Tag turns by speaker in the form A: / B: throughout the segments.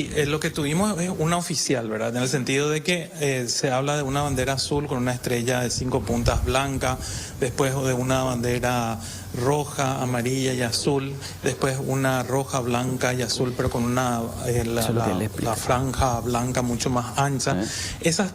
A: Sí, lo que tuvimos es una oficial, ¿verdad? En el sentido de que se habla de una bandera azul con una estrella de 5 puntas blanca, después de una bandera roja, amarilla y azul, después una roja, blanca y azul, pero con la franja blanca mucho más ancha.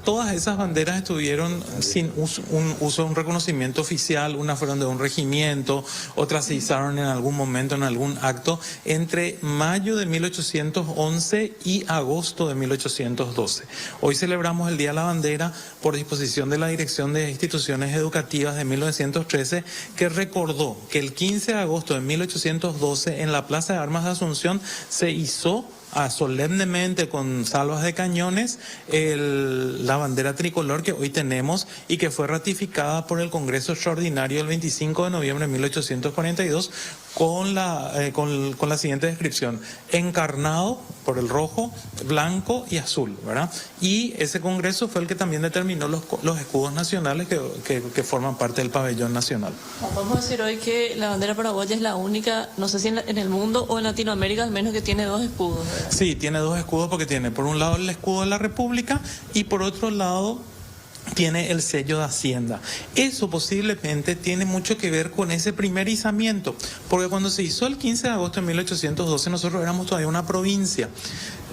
A: Todas esas banderas estuvieron sin un reconocimiento oficial, unas fueron de un regimiento, otras se izaron en algún momento, en algún acto, entre mayo de 1811 y agosto de 1812. Hoy celebramos el Día de la Bandera por disposición de la Dirección de Instituciones Educativas de 1913, que recordó que el 15 de agosto de 1812 en la Plaza de Armas de Asunción se izó solemnemente con salvas de cañones la bandera tricolor que hoy tenemos y que fue ratificada por el Congreso Extraordinario el 25 de noviembre de 1842 con la siguiente descripción: encarnado por el rojo, blanco y azul, ¿verdad? Y ese Congreso fue el que también determinó los escudos nacionales que forman parte del pabellón nacional.
B: Podemos decir hoy que la bandera paraguaya es la única, no sé si en el mundo o en Latinoamérica al menos, que tiene 2 escudos, ¿verdad?
A: Sí, tiene 2 escudos porque tiene por un lado el escudo de la República y por otro lado tiene el sello de Hacienda. Eso posiblemente tiene mucho que ver con ese primer izamiento, porque cuando se hizo el 15 de agosto de 1812 nosotros éramos todavía una provincia.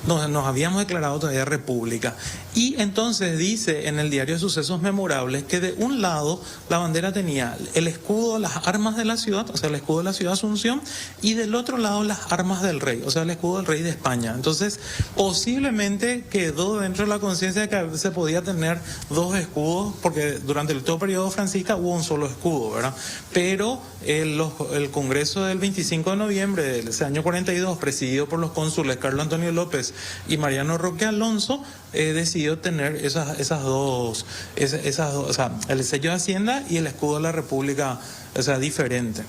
A: Nos habíamos declarado todavía república. Y entonces dice en el diario de Sucesos Memorables que de un lado la bandera tenía el escudo, las armas de la ciudad, o sea, el escudo de la ciudad de Asunción, y del otro lado las armas del rey, o sea, el escudo del rey de España. Entonces, posiblemente quedó dentro de la conciencia de que se podía tener 2 escudos, porque durante todo el periodo franquista hubo un solo escudo, ¿verdad? Pero el Congreso del 25 de noviembre de ese año 42, presidido por los cónsules Carlos Antonio López y Mariano Roque Alonso, decidió tener esas dos, o sea, el sello de Hacienda y el escudo de la República, o sea, diferente.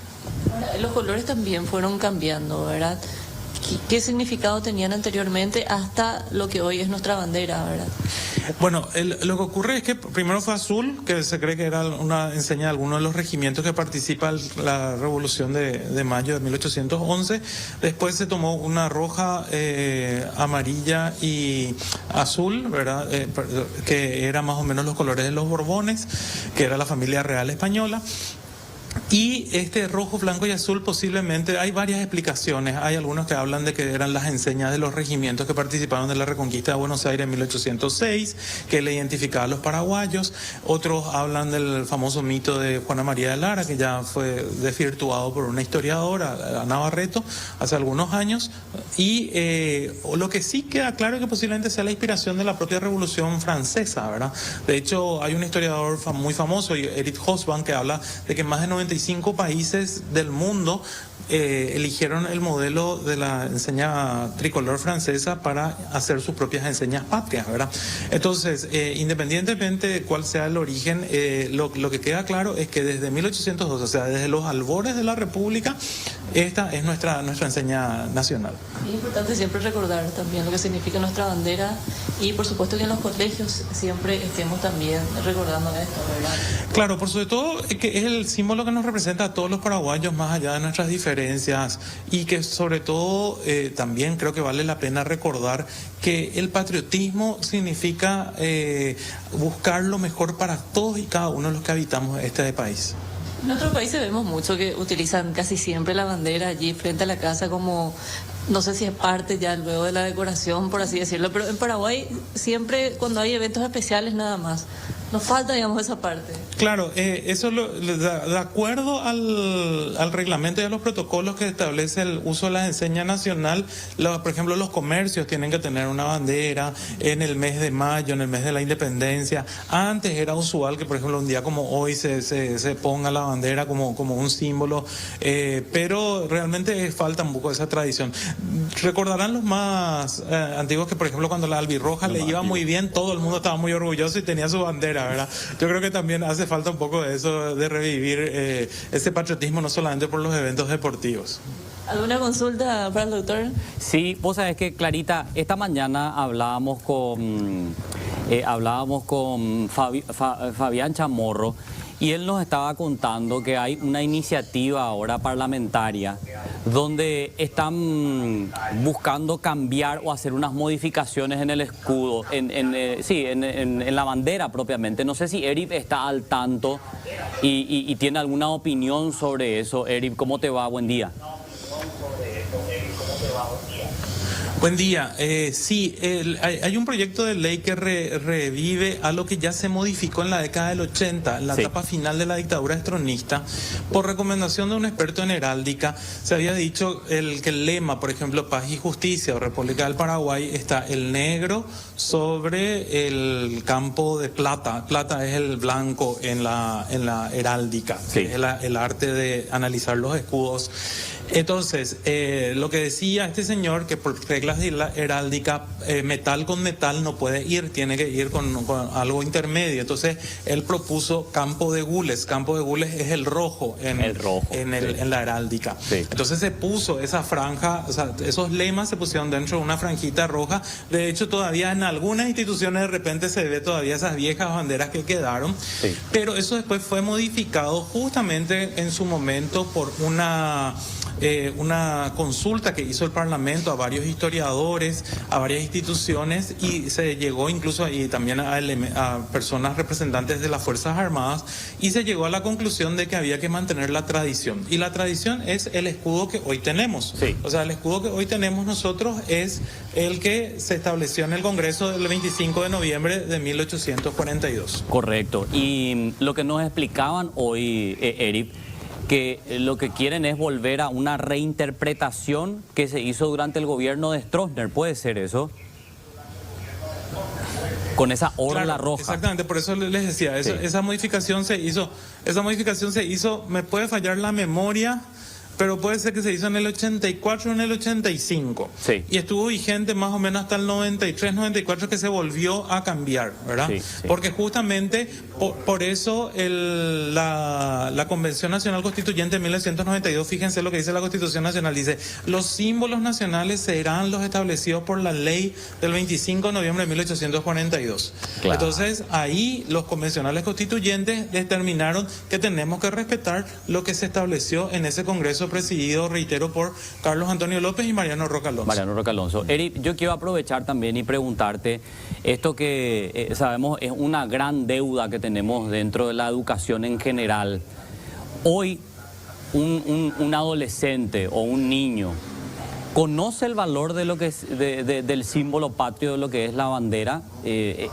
B: Ahora, los colores también fueron cambiando, ¿verdad? ¿Qué significado tenían anteriormente hasta lo que hoy es nuestra bandera, verdad?
A: Bueno, lo que ocurre es que primero fue azul, que se cree que era una enseña de alguno de los regimientos que participa en la Revolución de mayo de 1811. Después se tomó una roja, amarilla y azul, ¿verdad? Que era más o menos los colores de los Borbones, que era la familia real española. Y este rojo, blanco y azul posiblemente, hay varias explicaciones. Hay algunos que hablan de que eran las enseñas de los regimientos que participaron de la reconquista de Buenos Aires en 1806, que le identificaba a los paraguayos. Otros hablan del famoso mito de Juana María de Lara, que ya fue desvirtuado por una historiadora, Ana Barreto, hace algunos años. Y lo que sí queda claro es que posiblemente sea la inspiración de la propia Revolución Francesa, ¿verdad? De hecho, hay un historiador muy famoso, Eric Hobsbawm, que habla de que más de 95 países del mundo eligieron el modelo de la enseña tricolor francesa para hacer sus propias enseñas patrias, ¿verdad? Entonces, independientemente de cuál sea el origen, lo que queda claro es que desde 1812, o sea, desde los albores de la República, esta es nuestra enseña nacional.
B: Es importante siempre recordar también lo que significa nuestra bandera y por supuesto que en los colegios siempre estemos también recordando esto, ¿verdad?
A: Claro, por sobre todo que es el símbolo que nos representa a todos los paraguayos más allá de nuestras diferencias y que sobre todo también creo que vale la pena recordar que el patriotismo significa buscar lo mejor para todos y cada uno de los que habitamos este país.
B: En otros países vemos mucho que utilizan casi siempre la bandera allí frente a la casa como, no sé si es parte ya luego de la decoración, por así decirlo, pero en Paraguay siempre cuando hay eventos especiales nada más. Nos falta, digamos, esa parte.
A: Claro, eso de acuerdo al reglamento y a los protocolos que establece el uso de la enseña nacional, por ejemplo, los comercios tienen que tener una bandera en el mes de mayo, en el mes de la independencia. Antes era usual que, por ejemplo, un día como hoy se ponga la bandera como un símbolo, pero realmente falta un poco esa tradición. Recordarán los más antiguos que, por ejemplo, cuando la albirroja le iba muy bien, todo el mundo estaba muy orgulloso y tenía su bandera, ¿verdad? Yo creo que también hace falta un poco de eso, de revivir ese patriotismo no solamente por los eventos deportivos.
B: ¿Alguna consulta para el doctor?
C: Sí, vos sabés que, Clarita, esta mañana hablábamos con Fabián Chamorro y él nos estaba contando que hay una iniciativa ahora parlamentaria donde están buscando cambiar o hacer unas modificaciones en el escudo, en la bandera propiamente. No sé si Eric está al tanto y tiene alguna opinión sobre eso. Eric, ¿cómo te va? Buen día.
A: Buen día. Sí, hay un proyecto de ley que revive a lo que ya se modificó en la década del 80, en la etapa final de la dictadura estronista. Por recomendación de un experto en heráldica, se había dicho que el lema, por ejemplo, Paz y Justicia o República del Paraguay, está el negro sobre el campo de plata. Plata es el blanco en la heráldica, que es el arte de analizar los escudos. Entonces, lo que decía este señor, que por reglas de la heráldica, metal con metal no puede ir, tiene que ir con algo intermedio. Entonces, él propuso campo de gules. Campo de gules es el rojo en la heráldica. Sí. Entonces se puso esa franja, o sea, esos lemas se pusieron dentro de una franjita roja. De hecho, todavía en algunas instituciones de repente se ve todavía esas viejas banderas que quedaron. Sí. Pero eso después fue modificado justamente en su momento por una consulta que hizo el Parlamento a varios historiadores, a varias instituciones, y se llegó incluso ahí también a personas representantes de las Fuerzas Armadas, y se llegó a la conclusión de que había que mantener la tradición. Y la tradición es el escudo que hoy tenemos. Sí. O sea, el escudo que hoy tenemos nosotros es el que se estableció en el Congreso del 25 de noviembre de 1842.
C: Correcto. Y lo que nos explicaban hoy, Eric, que lo que quieren es volver a una reinterpretación que se hizo durante el gobierno de Stroessner. ¿Puede ser eso? Con esa orla roja.
A: Exactamente, por eso les decía, esa modificación se hizo, me puede fallar la memoria, pero puede ser que se hizo en el 84 o en el 85. Sí. Y estuvo vigente más o menos hasta el 93, 94, que se volvió a cambiar, ¿verdad? Sí, sí. Porque justamente por eso la Convención Nacional Constituyente de 1992, fíjense lo que dice la Constitución Nacional, dice: los símbolos nacionales serán los establecidos por la ley del 25 de noviembre de 1842. Claro. Entonces, ahí los convencionales constituyentes determinaron que tenemos que respetar lo que se estableció en ese Congreso presidido, reitero, por Carlos Antonio López y Mariano Roca Alonso.
C: Mariano Roca Alonso. Eric, yo quiero aprovechar también y preguntarte esto que sabemos es una gran deuda que tenemos dentro de la educación en general. Hoy un adolescente o un niño conoce el valor de lo que es del símbolo patrio, de lo que es la bandera.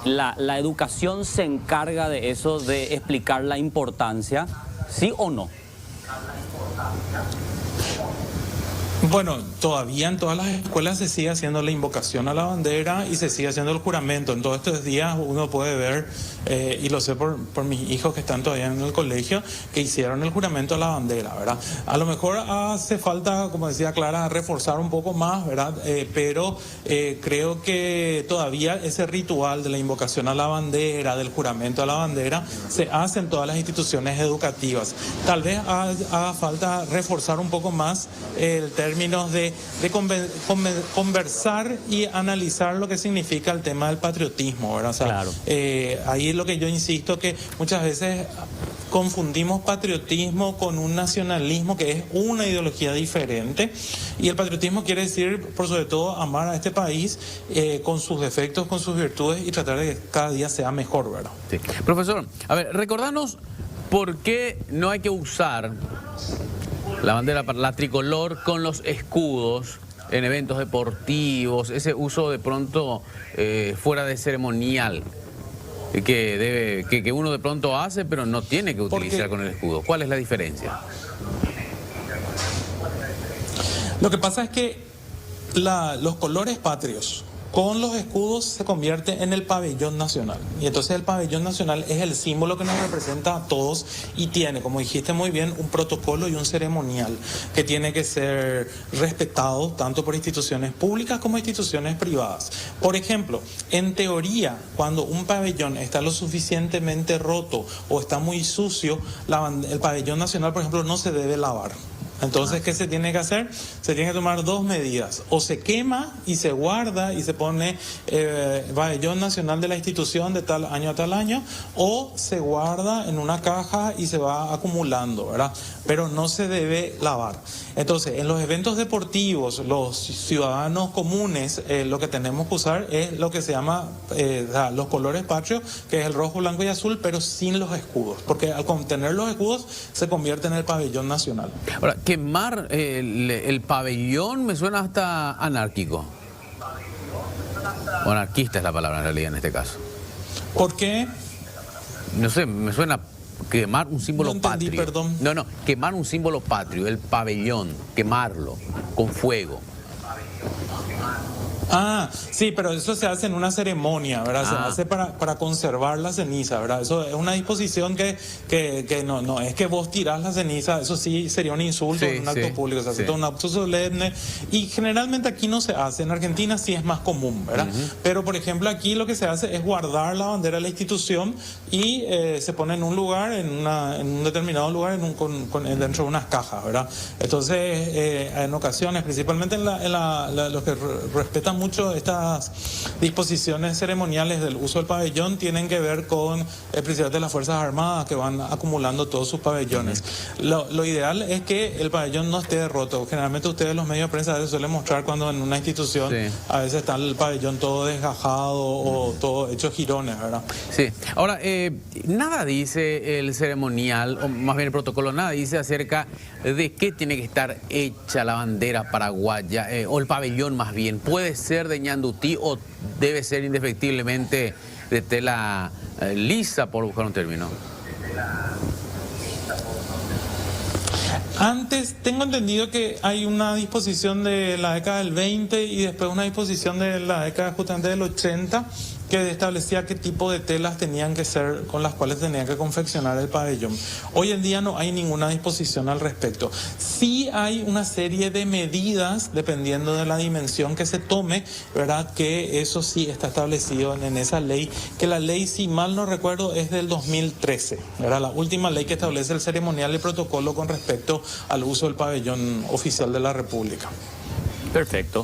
C: La educación se encarga de eso, de explicar la importancia, ¿sí o no?
A: Bueno, todavía en todas las escuelas se sigue haciendo la invocación a la bandera y se sigue haciendo el juramento. En todos estos días uno puede ver, y lo sé por mis hijos que están todavía en el colegio, que hicieron el juramento a la bandera, ¿verdad? A lo mejor hace falta, como decía Clara, reforzar un poco más, ¿verdad? Pero creo que todavía ese ritual de la invocación a la bandera, del juramento a la bandera, se hace en todas las instituciones educativas. Tal vez haga falta reforzar un poco más el términos de conversar y analizar lo que significa el tema del patriotismo, ¿verdad? O sea, claro. Ahí es lo que yo insisto, que muchas veces confundimos patriotismo con un nacionalismo que es una ideología diferente, y el patriotismo quiere decir, por sobre todo, amar a este país con sus defectos, con sus virtudes, y tratar de que cada día sea mejor, ¿verdad?
D: Sí. Profesor, a ver, recordanos por qué no hay que usar la bandera, la tricolor, con los escudos en eventos deportivos, ese uso de pronto fuera de ceremonial que uno de pronto hace, pero no tiene que utilizar con el escudo. ¿Cuál es la diferencia?
A: Lo que pasa es que los colores patrios con los escudos se convierte en el pabellón nacional, y entonces el pabellón nacional es el símbolo que nos representa a todos, y tiene, como dijiste muy bien, un protocolo y un ceremonial que tiene que ser respetado tanto por instituciones públicas como instituciones privadas. Por ejemplo, en teoría, cuando un pabellón está lo suficientemente roto o está muy sucio, el pabellón nacional, por ejemplo, no se debe lavar. Entonces, ¿qué se tiene que hacer? Se tiene que tomar dos medidas. O se quema y se guarda y se pone pabellón nacional de la institución de tal año a tal año, o se guarda en una caja y se va acumulando, ¿verdad? Pero no se debe lavar. Entonces, en los eventos deportivos, los ciudadanos comunes, lo que tenemos que usar es lo que se llama los colores patrios, que es el rojo, blanco y azul, pero sin los escudos, porque al contener los escudos se convierte en el pabellón nacional.
D: Ahora, quemar el pabellón me suena hasta anárquico. O anarquista es la palabra en realidad en este caso.
A: ¿Por qué?
D: No sé, me suena quemar un símbolo
A: No entendí,
D: patrio.
A: perdón.
D: No, quemar un símbolo patrio, el pabellón, quemarlo con fuego.
A: Ah, sí, pero eso se hace en una ceremonia, ¿verdad? Se hace para conservar la ceniza, ¿verdad? Eso es una disposición que no es que vos tirás la ceniza, eso sí sería un insulto en un acto público, se hace todo un acto solemne y generalmente aquí no se hace, en Argentina sí es más común, ¿verdad? Pero por ejemplo aquí lo que se hace es guardar la bandera de la institución y se pone en un lugar, en un determinado lugar, dentro de unas cajas, ¿verdad? Entonces, en ocasiones, principalmente los que respetan mucho estas disposiciones ceremoniales del uso del pabellón tienen que ver con el presidente de las Fuerzas Armadas que van acumulando todos sus pabellones. Lo ideal es que el pabellón no esté roto. Generalmente ustedes los medios de prensa a veces suelen mostrar cuando en una institución a veces está el pabellón todo desgajado o todo hecho girones, ¿verdad?
D: Sí. Ahora, nada dice el ceremonial, o más bien el protocolo, nada dice acerca de qué tiene que estar hecha la bandera paraguaya, o el pabellón más bien. ¿Puede ser de ñandutí o debe ser indefectiblemente de tela lisa, por buscar un término?
A: Antes tengo entendido que hay una disposición de la década del 20 y después una disposición de la década justamente del 80 que establecía qué tipo de telas tenían que ser con las cuales tenían que confeccionar el pabellón. Hoy en día no hay ninguna disposición al respecto. Sí hay una serie de medidas, dependiendo de la dimensión que se tome, ¿verdad? Que eso sí está establecido en esa ley, que la ley, si mal no recuerdo, es del 2013, ¿verdad? La última ley que establece el ceremonial y el protocolo con respecto al uso del pabellón oficial de la República.
C: Perfecto.